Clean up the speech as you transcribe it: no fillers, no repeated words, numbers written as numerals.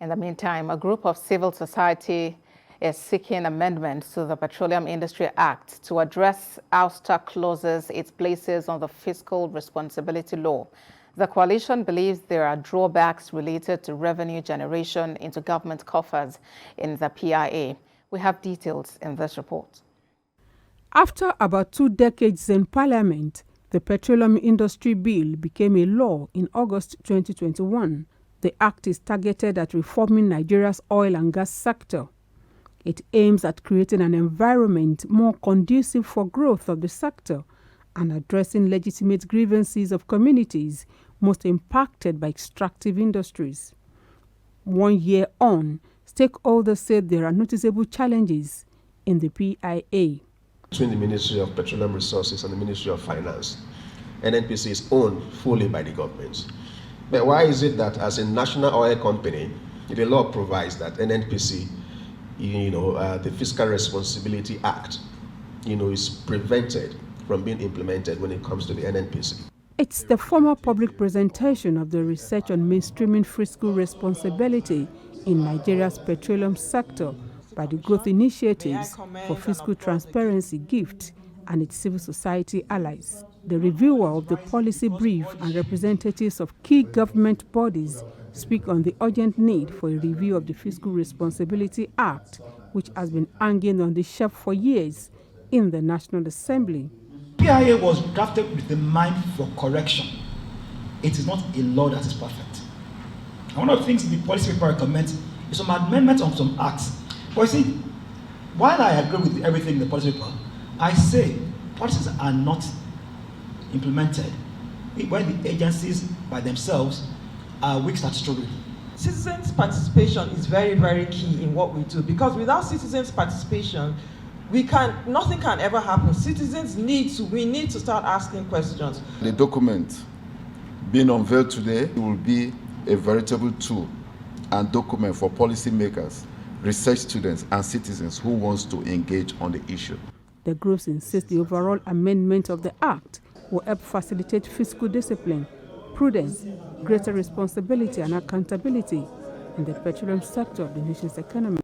In the meantime, a group of civil society is seeking amendments to the Petroleum Industry Act to address ouster clauses it places on the Fiscal Responsibility Law. The coalition believes there are drawbacks related to revenue generation into government coffers in the PIA. We have details in this report. After about 2 decades in Parliament, the Petroleum Industry Bill became a law in August 2021. The act is targeted at reforming Nigeria's oil and gas sector. It aims at creating an environment more conducive for growth of the sector and addressing legitimate grievances of communities most impacted by extractive industries. 1 year on, stakeholders said there are noticeable challenges in the PIA. Between the Ministry of Petroleum Resources and the Ministry of Finance, NNPC is owned fully by the government. But why is it that as a national oil company, the law provides that NNPC, the Fiscal Responsibility Act, is prevented from being implemented when it comes to the NNPC? It's the formal public presentation of the research on mainstreaming fiscal responsibility in Nigeria's petroleum sector by the Growth Initiatives for Fiscal Transparency GIFT and its civil society allies. The reviewer of the policy brief and representatives of key government bodies speak on the urgent need for a review of the Fiscal Responsibility Act, which has been hanging on the shelf for years in the National Assembly. PIA was drafted with the mind for correction. It is not a law that is perfect. And one of the things the policy paper recommends is some amendments on some acts. But you see, while I agree with everything in the policy paper, I say policies are not implemented when the agencies by themselves are weak statutorily. Citizens' participation is very, very key in what we do, because without citizens' participation, nothing can ever happen. We need to start asking questions. The document being unveiled today will be a veritable tool and document for policymakers, research students and citizens who wants to engage on the issue. The groups insist the overall amendment of the Act will help facilitate fiscal discipline, prudence, greater responsibility and accountability in the petroleum sector of the nation's economy.